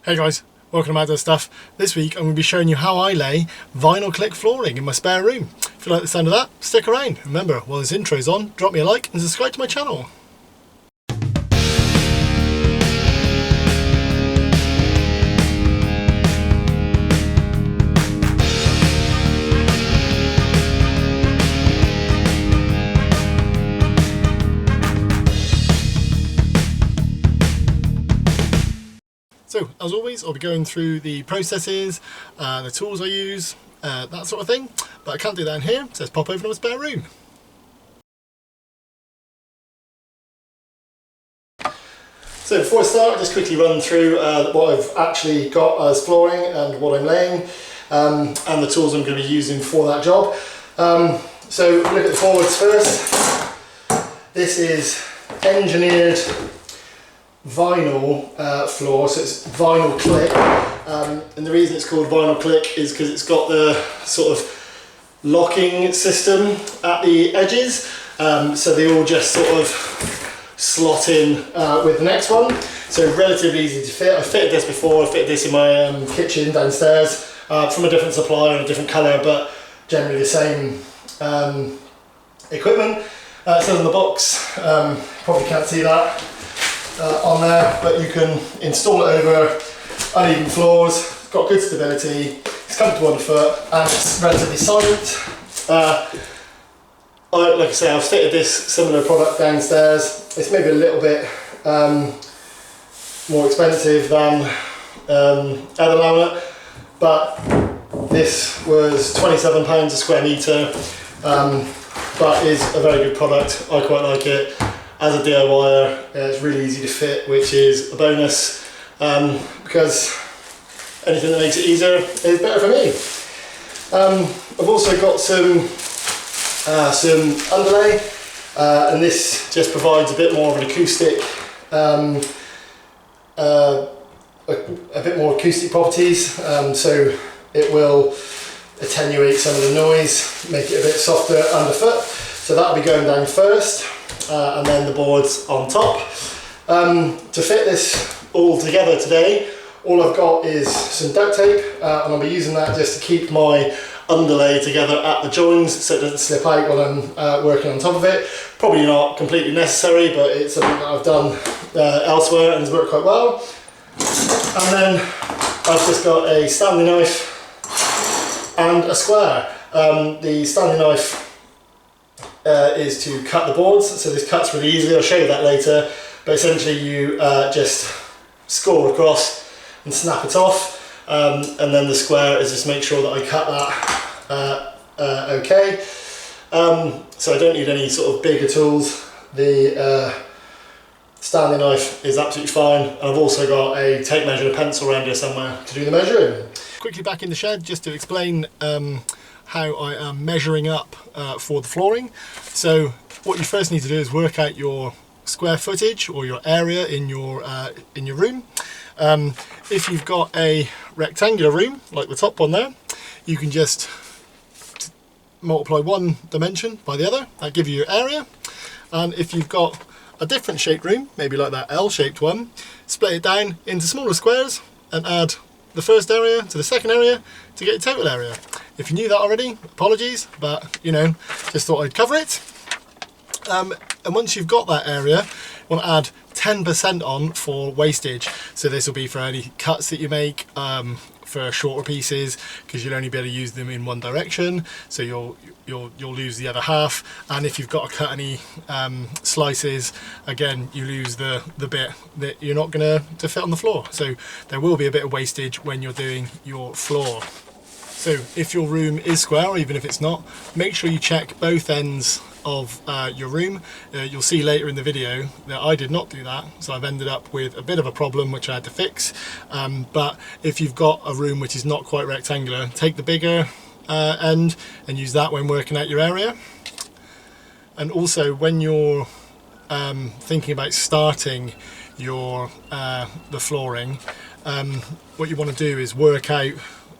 Hey guys, welcome to Mad Does Stuff. This week I'm going to be showing you how I lay vinyl click flooring in my spare room. If you like the sound of that, stick around. Remember, while this intro's on, drop me a like and subscribe to my channel. So, as always, I'll be going through the processes, the tools I use, that sort of thing, but I can't do that in here, so let's pop over to my spare room. So before I start, I'll just quickly run through what I've actually got as flooring and what I'm laying, and the tools I'm going to be using for that job. So look at the forwards first. This is engineered vinyl floor, so it's vinyl click, and the reason it's called vinyl click is because it's got the sort of locking system at the edges, so they all just sort of slot in with the next one, so relatively easy to fit. I fitted this before, I fitted this in my kitchen downstairs from a different supplier and a different colour, but generally the same equipment. It says on the box, probably can't see that on there, but you can install it over uneven floors. It's got good stability, it's comfortable on the foot, and it's relatively silent. Like I say, I've fitted this similar product downstairs. It's maybe a little bit more expensive than other laminate, but this was £27 a square metre, but is a very good product. I quite like it. As a DIYer, it's really easy to fit, which is a bonus, because anything that makes it easier is better for me. I've also got some underlay, and this just provides a bit more of an acoustic, a bit more acoustic properties, so it will attenuate some of the noise, make it a bit softer underfoot. So that'll be going down first. And then the boards on top. To fit this all together today, all I've got is some duct tape, and I'll be using that just to keep my underlay together at the joins so it doesn't slip out while I'm working on top of it. Probably not completely necessary, but it's something that I've done elsewhere and has worked quite well. And then I've just got a Stanley knife and a square. The Stanley knife is to cut the boards, so this cuts really easily. I'll show you that later, but essentially you just score across and snap it off, and then the square is just make sure that I cut that okay. So I don't need any sort of bigger tools. The Stanley knife is absolutely fine, and I've also got a tape measure and a pencil around here somewhere to do the measuring. Quickly back in the shed just to explain how I am measuring up for the flooring. So what you first need to do is work out your square footage or your area in your room. If you've got a rectangular room like the top one there, you can just multiply one dimension by the other, that gives you your area. And if you've got a different shaped room, maybe like that L-shaped one, split it down into smaller squares and add the first area to the second area to get your total area. If you knew that already, apologies, but you know, just thought I'd cover it. And once you've got that area, you want to add 10% on for wastage. So this will be for any cuts that you make, for shorter pieces, because you'll only be able to use them in one direction, so you'll lose the other half. And if you've got to cut any slices, again, you lose the bit that you're not going to fit on the floor. So there will be a bit of wastage when you're doing your floor. So if your room is square, or even if it's not, make sure you check both ends of your room. You'll see later in the video that I did not do that, so I've ended up with a bit of a problem which I had to fix. But if you've got a room which is not quite rectangular, take the bigger end and use that when working out your area. And also when you're thinking about starting your the flooring, what you want to do is work out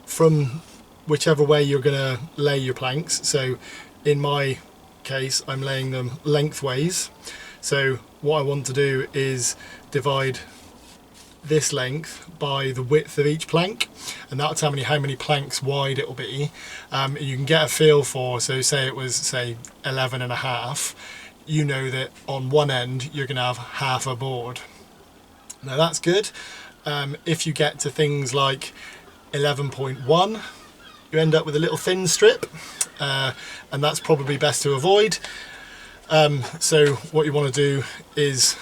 from whichever way you're going to lay your planks. So in my case, I'm laying them lengthways. So what I want to do is divide this length by the width of each plank, and that'll tell me how many planks wide it will be. You can get a feel for, so say it was, say, 11.5, you know that on one end you're going to have half a board. Now that's good. If you get to things like 11.1, you end up with a little thin strip, and that's probably best to avoid. So what you want to do is,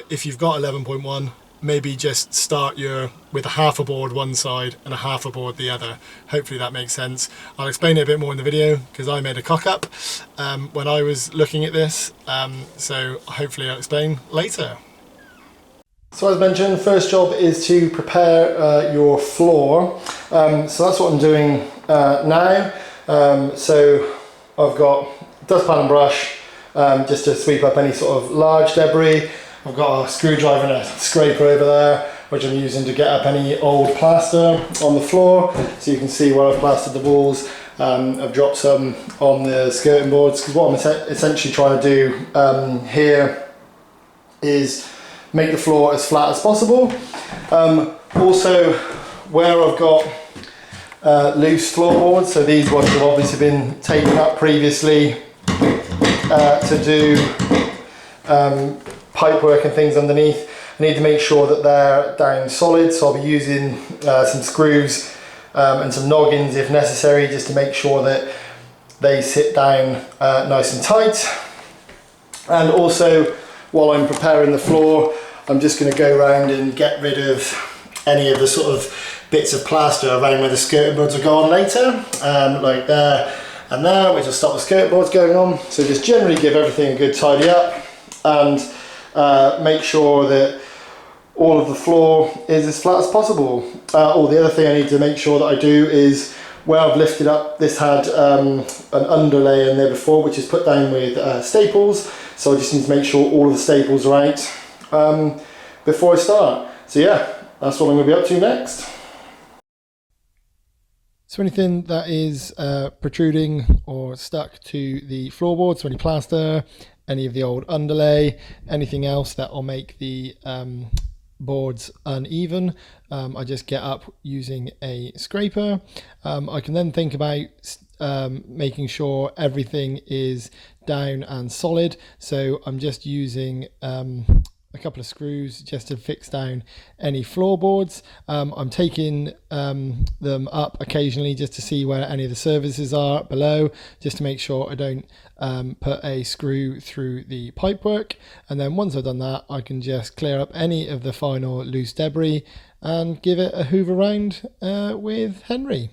if you've got 11.1, maybe just start with a half a board one side and a half a board the other. Hopefully that makes sense. I'll explain it a bit more in the video because I made a cock up when I was looking at this, so hopefully I'll explain later. So as mentioned, first job is to prepare your floor. So that's what I'm doing now. So I've got dustpan and brush just to sweep up any sort of large debris. I've got a screwdriver and a scraper over there, which I'm using to get up any old plaster on the floor. So you can see where I've plastered the walls. I've dropped some on the skirting boards, because what I'm essentially trying to do here is make the floor as flat as possible. Also, where I've got loose floorboards, so these ones have obviously been taken up previously to do pipework and things underneath. I need to make sure that they're down solid, so I'll be using some screws and some noggins if necessary, just to make sure that they sit down nice and tight. And also, while I'm preparing the floor, I'm just going to go around and get rid of any of the sort of bits of plaster around where the skirting boards will go on later, like there and there, which will stop the skirting boards going on. So just generally give everything a good tidy up, and make sure that all of the floor is as flat as possible. The other thing I need to make sure that I do is, where I've lifted up, this had an underlay in there before, which is put down with staples, so I just need to make sure all of the staples are out before I start. So yeah, that's what I'm going to be up to next. So anything that is protruding or stuck to the floorboard, so any plaster, any of the old underlay, anything else that will make the boards uneven, I just get up using a scraper. I can then think about making sure everything is down and solid, so I'm just using a couple of screws just to fix down any floorboards. I'm taking them up occasionally just to see where any of the surfaces are below, just to make sure I don't put a screw through the pipework. And then once I've done that, I can just clear up any of the final loose debris and give it a hoover round with Henry.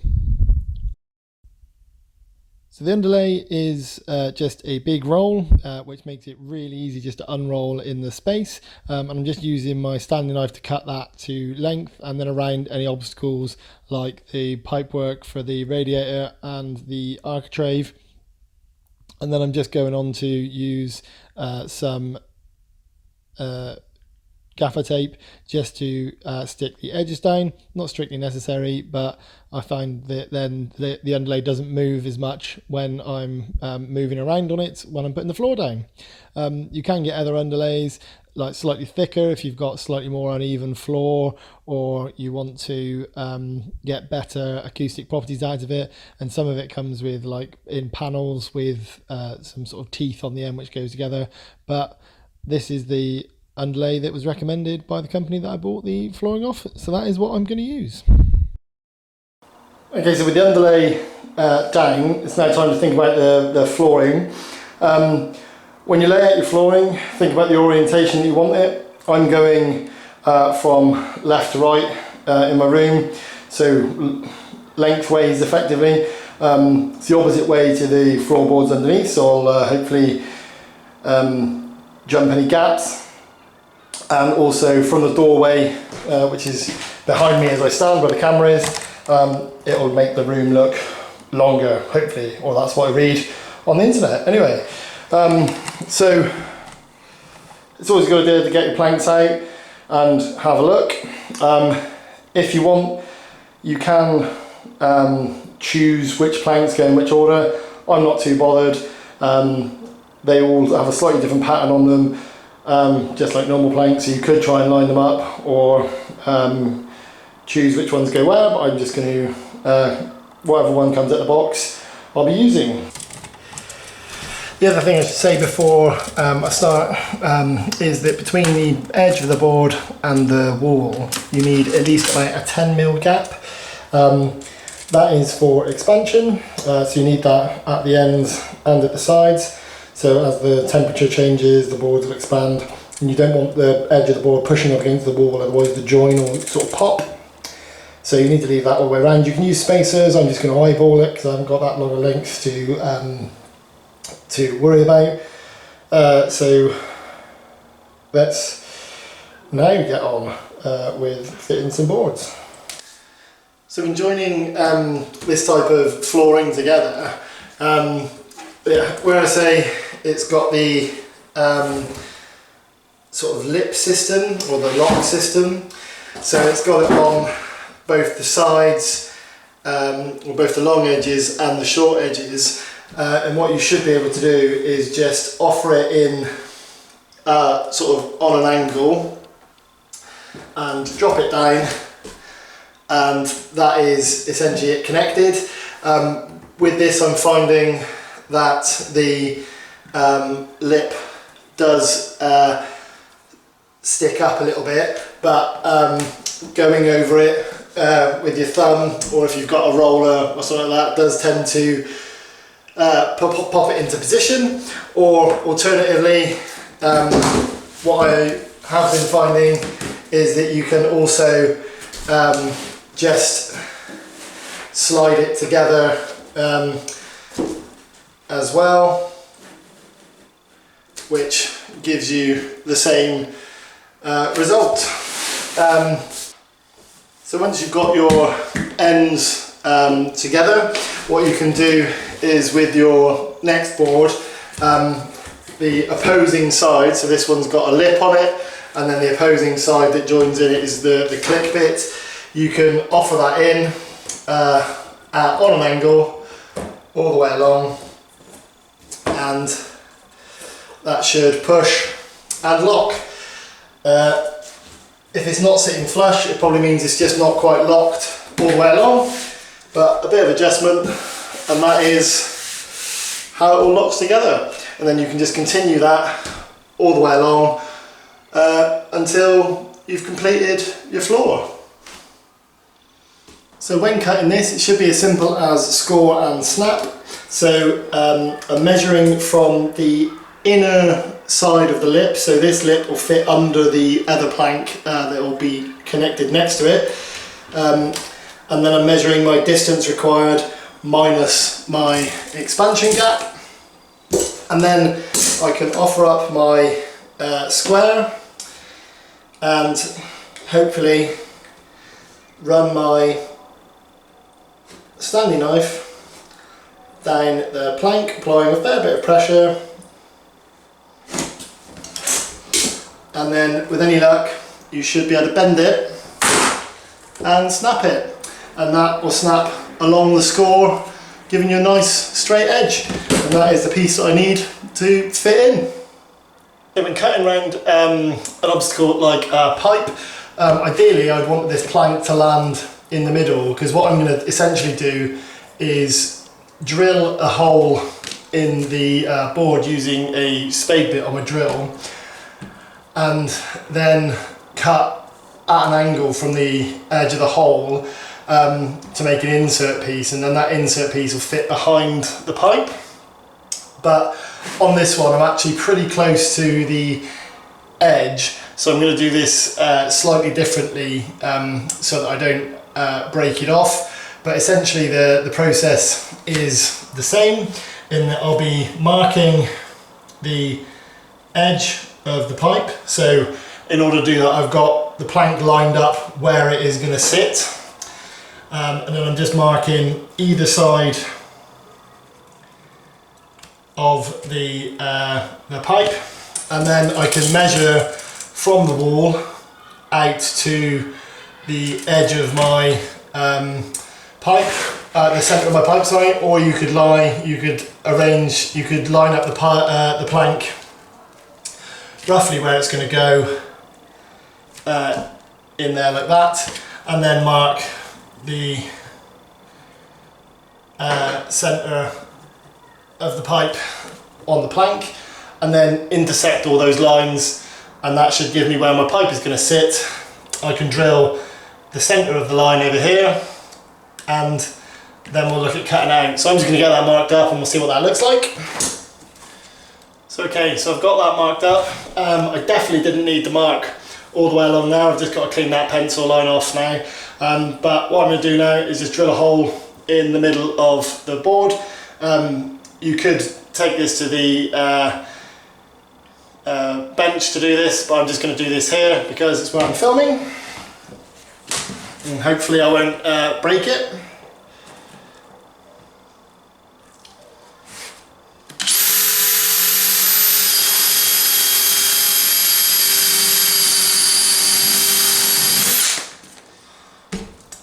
So the underlay is just a big roll, which makes it really easy just to unroll in the space. And I'm just using my standing knife to cut that to length, and then around any obstacles like the pipework for the radiator and the Architrave. And then I'm just going on to use some gaffer tape just to stick the edges down. Not strictly necessary, but I find that then the underlay doesn't move as much when I'm moving around on it when I'm putting the floor down. You can get other underlays, like slightly thicker if you've got slightly more uneven floor, or you want to get better acoustic properties out of it, and some of it comes with, like, in panels with some sort of teeth on the end which goes together. But this is the underlay that was recommended by the company that I bought the flooring off, so that is what I'm going to use. Okay, so with the underlay down, it's now time to think about the flooring. When you lay out your flooring, think about the orientation that you want it. I'm going from left to right in my room, so lengthways effectively. It's the opposite way to the floorboards underneath, so I'll hopefully jump any gaps. And also from the doorway, which is behind me as I stand where the camera is, it will make the room look longer, hopefully, or that's what I read on the internet. Anyway, so it's always a good idea to get your planks out and have a look. If you want, you can choose which planks go in which order. I'm not too bothered. They all have a slightly different pattern on them. just like normal planks. So you could try and line them up or choose which ones go where, but I'm just going to, whatever one comes out of the box, I'll be using. The other thing I should say before I start is that between the edge of the board and the wall you need at least about a 10mm gap. That is for expansion, so you need that at the ends and at the sides, so as the temperature changes the boards will expand, and you don't want the edge of the board pushing up against the wall, otherwise the join will sort of pop. So you need to leave that all the way around. You can use spacers. I'm just going to eyeball it because I haven't got that long a length to worry about. So let's now get on with fitting some boards. So in joining this type of flooring together, where I say it's got the sort of lip system or the lock system, so it's got it on both the sides, or both the long edges and the short edges, and what you should be able to do is just offer it in sort of on an angle and drop it down, and that is essentially it connected. With this I'm finding that the lip does stick up a little bit, but going over it with your thumb, or if you've got a roller or something like that, does tend to pop it into position. Or alternatively, what I have been finding is that you can also just slide it together as well, which gives you the same result. So once you've got your ends together, what you can do is with your next board, the opposing side, so this one's got a lip on it, and then the opposing side that joins in it is the click bit. You can offer that in on an angle all the way along, and that should push and lock. If it's not sitting flush, it probably means it's just not quite locked all the way along, but a bit of adjustment and that is how it all locks together. And then you can just continue that all the way along until you've completed your floor. So when cutting this, it should be as simple as score and snap. So I'm measuring from the inner side of the lip, so this lip will fit under the other plank that will be connected next to it, and then I'm measuring my distance required minus my expansion gap, and then I can offer up my square and hopefully run my standing knife down the plank, applying a fair bit of pressure. And then with any luck you should be able to bend it and snap it, and that will snap along the score, giving you a nice straight edge, and that is the piece that I need to fit in. When cutting around an obstacle like a pipe, ideally I'd want this plank to land in the middle, because what I'm going to essentially do is drill a hole in the board using a spade bit on a drill, and then cut at an angle from the edge of the hole to make an insert piece, and then that insert piece will fit behind the pipe. But on this one I'm actually pretty close to the edge, so I'm going to do this slightly differently so that I don't break it off. But essentially the process is the same, in that I'll be marking the edge of the pipe. So in order to do that, I've got the plank lined up where it is going to sit, and then I'm just marking either side of the pipe, and then I can measure from the wall out to the edge of my pipe, the centre of my pipe, sorry. Or you could line up the plank roughly where it's going to go in there like that, and then mark the centre of the pipe on the plank, and then intersect all those lines, and that should give me where my pipe is going to sit. I can drill the centre of the line over here, and then we'll look at cutting out. So I'm just going to get that marked up and we'll see what that looks like. So okay, so I've got that marked up. I definitely didn't need to mark all the way along now, I've just got to clean that pencil line off now. But what I'm going to do now is just drill a hole in the middle of the board. You could take this to the bench to do this, but I'm just going to do this here because it's where I'm filming. And hopefully I won't break it.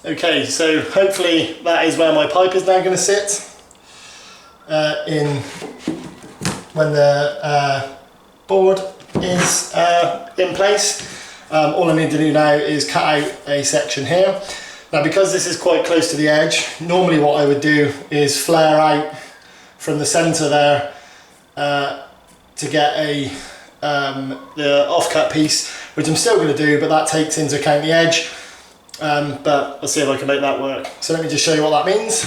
Okay, so hopefully that is where my pipe is now going to sit when the board is in place. All I need to do now is cut out a section here. Now, because this is quite close to the edge, normally what I would do is flare out from the centre there to get the offcut piece, which I'm still going to do, but that takes into account the edge. But let's see if I can make that work. So let me just show you what that means.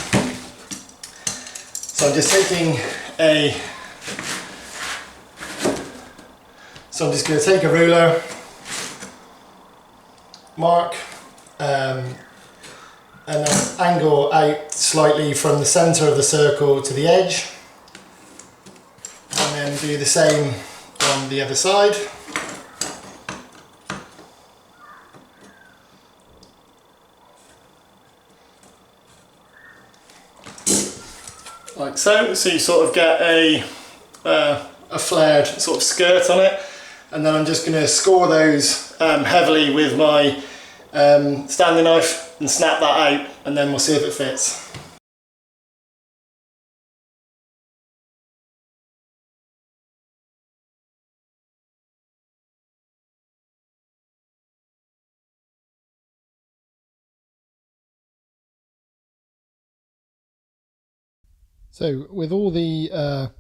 So I'm just taking so I'm just going to take a ruler, mark, and then angle out slightly from the centre of the circle to the edge, and then do the same on the other side. Like so. So you sort of get a flared sort of skirt on it, and then I'm just going to score those heavily with my Stanley knife and snap that out, and then we'll see if it fits. So with all the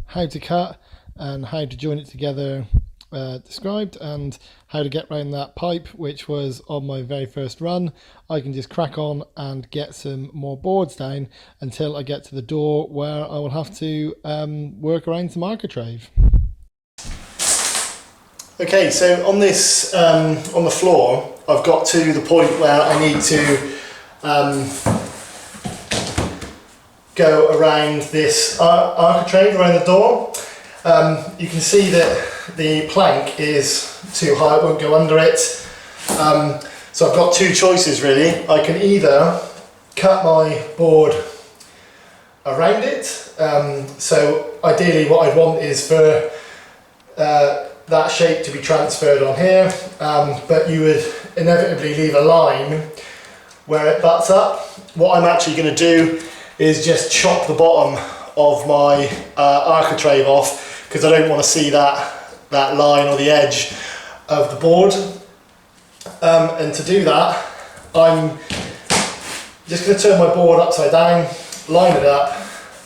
how to cut and how to join it together described, and how to get around that pipe, which was on my very first run, I can just crack on and get some more boards down until I get to the door where I will have to work around some architrave. Okay, so on this, on the floor, I've got to the point where I need to go around this architrave around the door. You can see that the plank is too high, it won't go under it. So I've got two choices really. I can either cut my board around it. So ideally what I'd want is for that shape to be transferred on here, but you would inevitably leave a line where it butts up. What I'm actually going to do is just chop the bottom of my architrave off, because I don't want to see that line or the edge of the board. And to do that, I'm just going to turn my board upside down, line it up,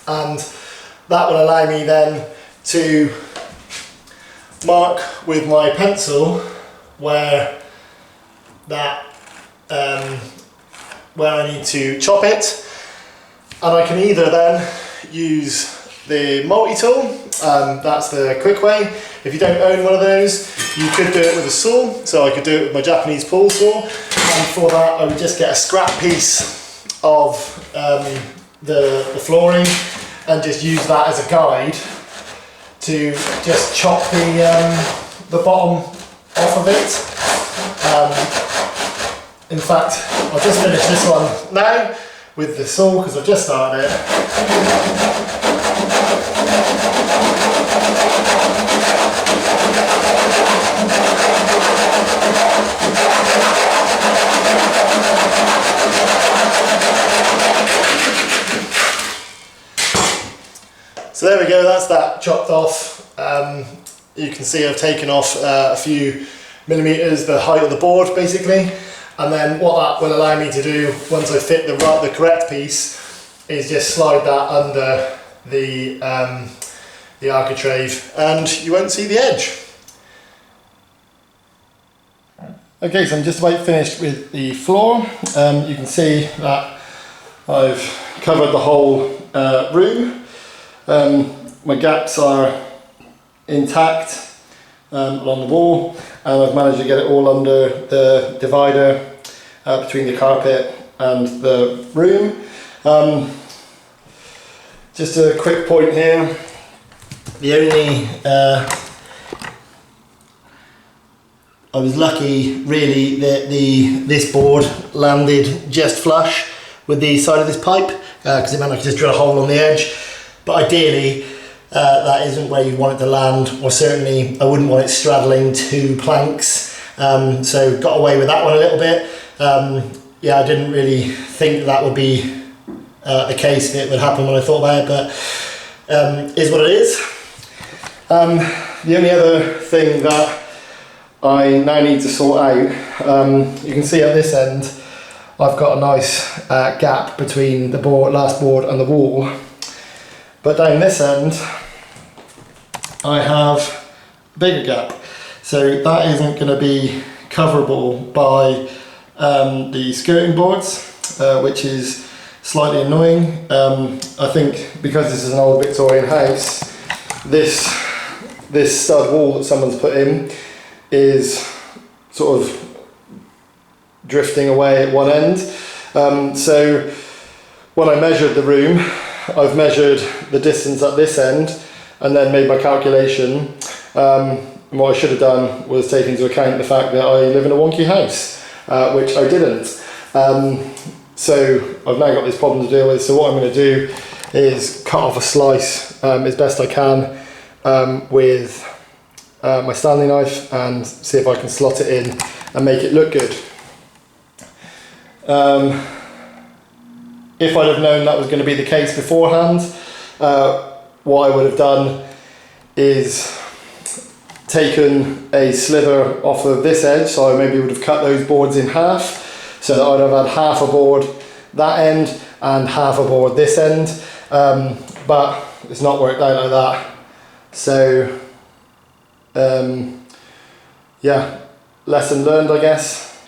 and that will allow me then to mark with my pencil where where I need to chop it. And I can either then use the multi-tool, that's the quick way. If you don't own one of those, you could do it with a saw. So I could do it with my Japanese pool saw. And for that, I would just get a scrap piece of the flooring and just use that as a guide to just chop the bottom off of it. In fact, I'll just finish this one now with the saw because I've just started it. So there we go, that's that chopped off. you can see I've taken off a few millimeters the height of the board basically, and then what that will allow me to do once I fit the correct piece is just slide that under the architrave and you won't see the edge. Okay, so I'm just about finished with the floor. You can see that I've covered the whole room. My gaps are intact along the wall, and I've managed to get it all under the divider between the carpet and the room. Just a quick point here, the only I was lucky really that this board landed just flush with the side of this pipe, because it meant I could just drill a hole on the edge. But ideally that isn't where you want it to land, or certainly I wouldn't want it straddling two planks, so got away with that one a little bit. Yeah, I didn't really think that would be the case, it would happen when I thought about it, but is what it is. The only other thing that I now need to sort out, you can see at this end I've got a nice gap between the last board and the wall, but down this end I have a bigger gap, so that isn't going to be coverable by the skirting boards, which is slightly annoying. I think because this is an old Victorian house, this stud wall that someone's put in is sort of drifting away at one end. So when I measured the room, I've measured the distance at this end and then made my calculation. And what I should have done was take into account the fact that I live in a wonky house, which I didn't. So I've now got this problem to deal with. So what I'm going to do is cut off a slice as best I can with my Stanley knife and see if I can slot it in and make it look good. If I'd have known that was going to be the case beforehand, what I would have done is taken a sliver off of this edge, so I maybe would have cut those boards in half, so that I'd have had half a board that end and half a board this end, but it's not worked out like that. So yeah, lesson learned, I guess.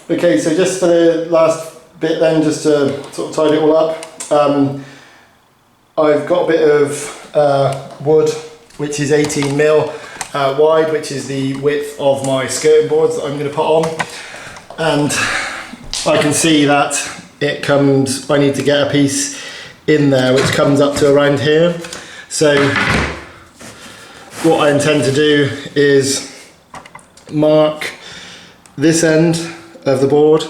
Okay, so just for the last bit then, just to sort of tidy it all up, I've got a bit of wood which is 18mm wide, which is the width of my skirting boards that I'm going to put on, and I can see that it comes, I need to get a piece in there which comes up to around here. So what I intend to do is mark this end of the board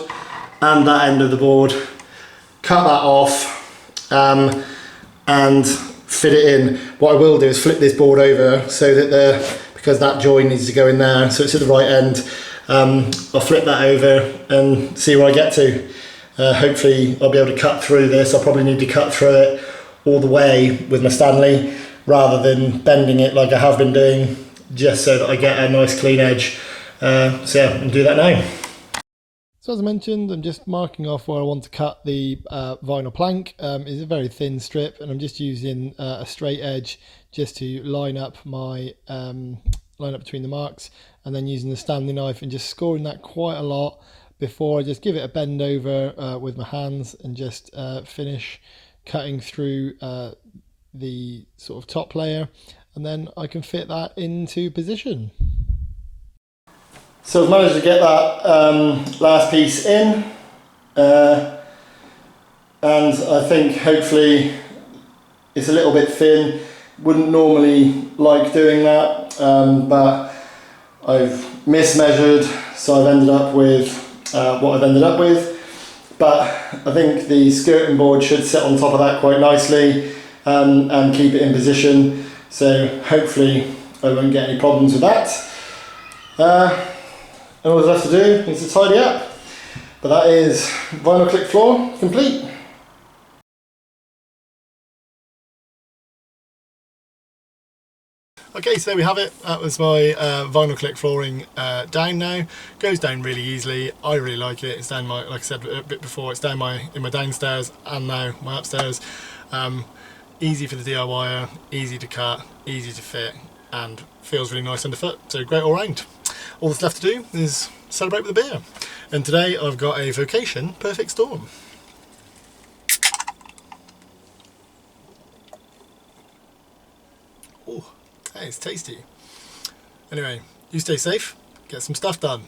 and that end of the board, cut that off and fit it in. What I will do is flip this board over so that because that join needs to go in there, so it's at the right end, I'll flip that over and see where I get to. Hopefully I'll be able to cut through this. I'll probably need to cut through it all the way with my Stanley rather than bending it like I have been doing, just so that I get a nice clean edge. So yeah, I'll do that now. So as I mentioned, I'm just marking off where I want to cut the vinyl plank. It's a very thin strip, and I'm just using a straight edge just to line up my line up between the marks, and then using the Stanley knife and just scoring that quite a lot before I just give it a bend over with my hands and just finish cutting through the sort of top layer, and then I can fit that into position. So I've managed to get that last piece in, and I think hopefully it's a little bit thin. Wouldn't normally like doing that, but I've mismeasured, so I've ended up with what I've ended up with. But I think the skirting board should sit on top of that quite nicely and keep it in position, so hopefully I won't get any problems with that. And all there's left to do is to tidy up. But that is vinyl click floor complete. Okay, so there we have it. That was my vinyl click flooring down now. Goes down really easily. I really like it. It's down my, like I said a bit before, it's down in my downstairs and now my upstairs. Easy for the DIYer, easy to cut, easy to fit, and feels really nice underfoot. So great all round. All that's left to do is celebrate with a beer. And today I've got a Vocation Perfect Storm. Oh, that is tasty. Anyway, you stay safe, get some stuff done.